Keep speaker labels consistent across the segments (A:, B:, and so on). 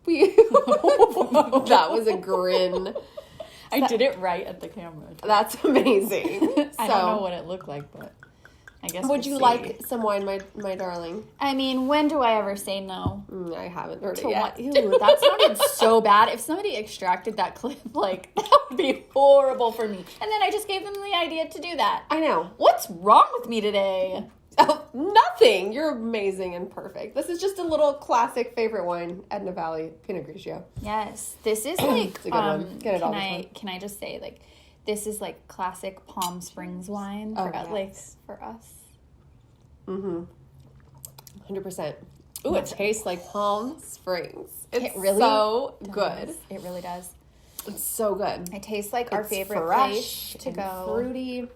A: That was a grin.
B: I did it right at the camera.
A: That's amazing.
B: I don't know what it looked like, but I guess
A: would you like some wine, my darling?
B: I mean, when do I ever say no?
A: I haven't heard it yet.
B: Ew, that sounded so bad. If somebody extracted that clip, like, that would be horrible for me. And then I just gave them the idea to do that.
A: I know.
B: What's wrong with me today?
A: Oh, nothing. You're amazing and perfect. This is just a little classic favorite wine, Edna Valley Pinot Grigio.
B: Yes, this is like.
A: It's a good one. Get it all the time.
B: Can I just say, like, this is like classic Palm Springs wine for for us.
A: 100%. Ooh, it tastes like Palm Springs. It's
B: really
A: so good.
B: It really does.
A: It's so good.
B: It tastes like our favorite
A: fresh
B: place to
A: and
B: go.
A: Fruity.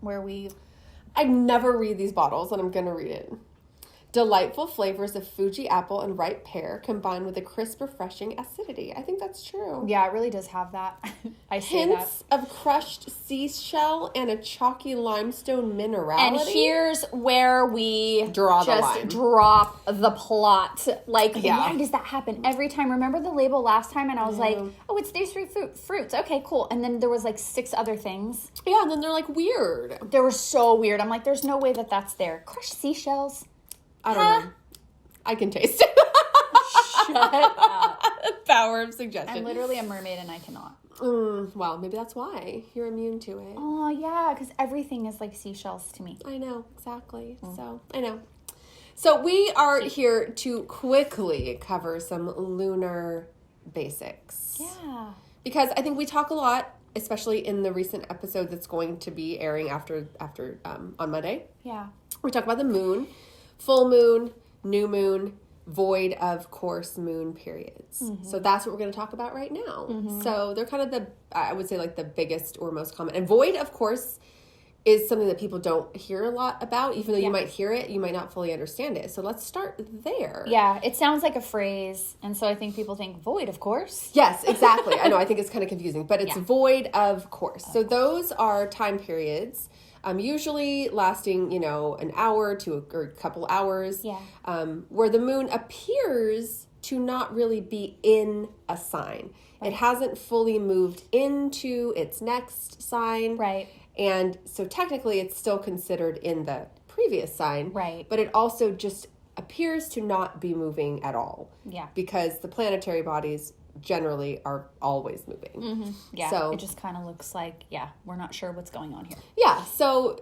B: Where we.
A: I never read these bottles, and I'm going to read it. Delightful flavors of Fuji apple and ripe pear combined with a crisp, refreshing acidity. I think that's true.
B: Yeah, it really does have that. I say
A: Hints of crushed seashell and a chalky limestone minerality.
B: And here's where we
A: Draw the line.
B: drop the plot. Like, why does that happen every time? Remember the label last time? And I was like, oh, it's these three fruits. Okay, cool. And then there was like 6 other things.
A: Yeah, and then they're like weird.
B: They were so weird. I'm like, there's no way that that's there. Crushed seashells.
A: I don't know. I can taste it.
B: Shut up.
A: Power of suggestion.
B: I'm literally a mermaid and I cannot.
A: Well, maybe that's why you're immune to it.
B: Oh, yeah, because everything is like seashells to me.
A: I know, exactly. So, I know. So, we are here to quickly cover some lunar basics.
B: Yeah.
A: Because I think we talk a lot, especially in the recent episode that's going to be airing after on Monday.
B: Yeah.
A: We talk about the moon, full moon, new moon, void of course moon periods. So that's what we're going to talk about right now. So they're kind of I would say like the biggest or most common. And void, of course, is something that people don't hear a lot about. Even though you might hear it, you might not fully understand it. So let's start there.
B: Yeah, it sounds like a phrase. And so I think people think void, of course.
A: Yes, exactly. I know, I think it's kind of confusing. But it's void of course. So those are time periods. Usually lasting, an hour to or a couple hours, where the moon appears to not really be in a sign. Right. It hasn't fully moved into its next sign.
B: Right.
A: And so technically it's still considered in the previous sign.
B: Right.
A: But it also just appears to not be moving at all.
B: Yeah.
A: Because the planetary bodies generally are always moving.
B: Yeah,
A: so
B: it just kind of looks like, we're not sure what's going on here.
A: Yeah, so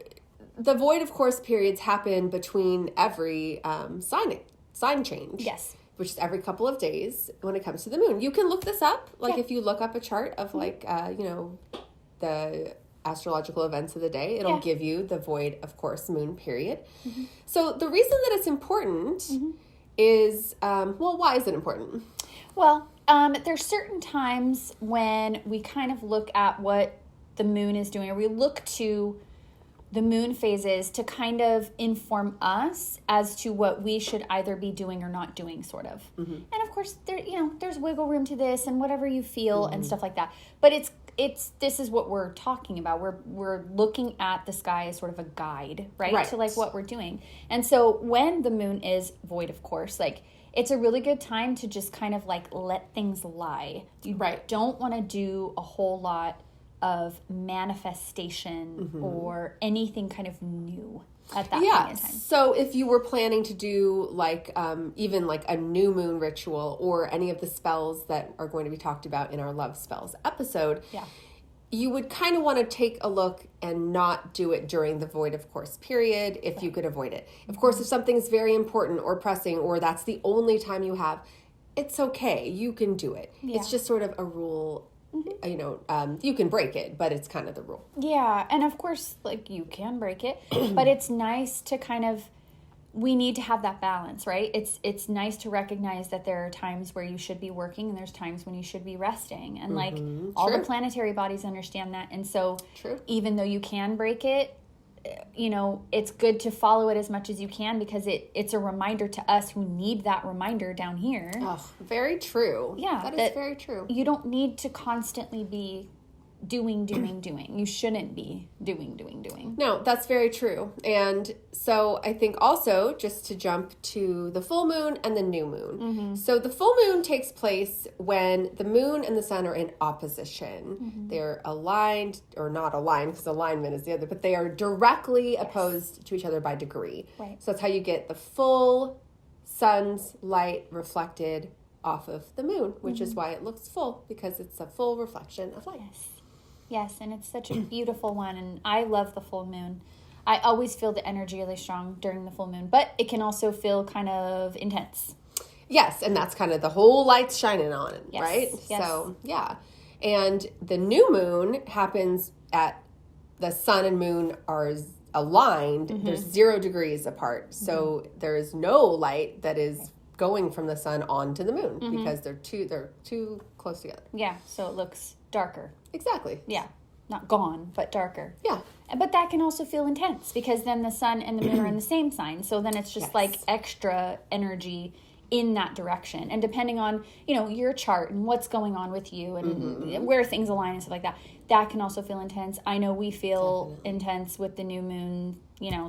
A: the void of course periods happen between every sign change.
B: Yes.
A: Which is every couple of days when it comes to the moon. You can look this up, if you look up a chart of the astrological events of the day, it'll give you the void of course moon period. So the reason that it's important is, why is it important?
B: Well, there's certain times when we kind of look at what the moon is doing, or we look to the moon phases to kind of inform us as to what we should either be doing or not doing, sort of. And of course, there's wiggle room to this and whatever you feel and stuff like that. But this is what we're talking about. We're looking at the sky as sort of a guide, right? To like what we're doing. And so when the moon is void, of course, it's a really good time to just kind of let things lie. You don't want to do a whole lot of manifestation or anything kind of new at that point in time.
A: So if you were planning to do even a new moon ritual or any of the spells that are going to be talked about in our Love Spells episode, you would kind of want to take a look and not do it during the void of course period if you could avoid it. Of course, if something's very important or pressing or that's the only time you have, it's okay. You can do it. It's just sort of a rule. You can break it, but it's kind of the rule.
B: Yeah, and of course, you can break it, but it's nice to kind of, we need to have that balance, right? It's nice to recognize that there are times where you should be working and there's times when you should be resting. And all the planetary bodies understand that. And so even though you can break it, it's good to follow it as much as you can because it's a reminder to us who need that reminder down here.
A: Oh, very true.
B: Yeah.
A: That is very true.
B: You don't need to constantly be doing. You shouldn't be doing.
A: No, that's very true. And so I think also, just to jump to the full moon and the new moon. Mm-hmm. So the full moon takes place when the moon and the sun are in opposition. Mm-hmm. They're aligned, or not aligned, because alignment is the other, but they are directly opposed to each other by degree.
B: Right.
A: So that's how you get the full sun's light reflected off of the moon, which is why it looks full, because it's a full reflection of light.
B: Yes, and it's such a beautiful one, and I love the full moon. I always feel the energy really strong during the full moon, but it can also feel kind of intense.
A: Yes, and that's kind of the whole light's shining on it, right?
B: Yes.
A: So, yeah. And the new moon happens at the sun and moon are aligned. Mm-hmm. They're 0 degrees apart. So there is no light that is going from the sun onto the moon because they're too close together.
B: Yeah, so it looks darker.
A: Exactly.
B: Yeah. Not gone, but darker.
A: Yeah.
B: But that can also feel intense because then the sun and the moon are in the same sign. So then it's just like extra energy in that direction. And depending on, your chart and what's going on with you and where things align and stuff like that, that can also feel intense. I know we feel intense with the new moon.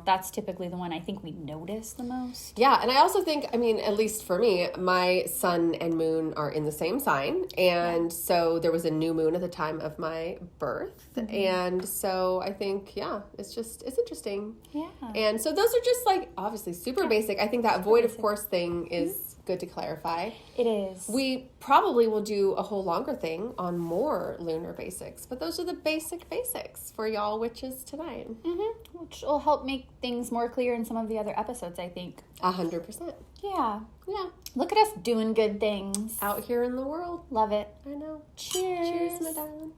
B: That's typically the one I think we notice the most.
A: Yeah, and I also think, at least for me, my sun and moon are in the same sign. And so there was a new moon at the time of my birth. Mm-hmm. And so I think, it's interesting.
B: Yeah.
A: And so those are just obviously super basic. I think that void of course thing is good to clarify.
B: It is.
A: We probably will do a whole longer thing on more lunar basics, but those are the basics for y'all witches tonight.
B: Mm-hmm. Which will help make things more clear in some of the other episodes, I think.
A: 100%.
B: Yeah.
A: Yeah.
B: Look at us doing good things.
A: Out here in the world.
B: Love it.
A: I know.
B: Cheers.
A: Cheers, my darling.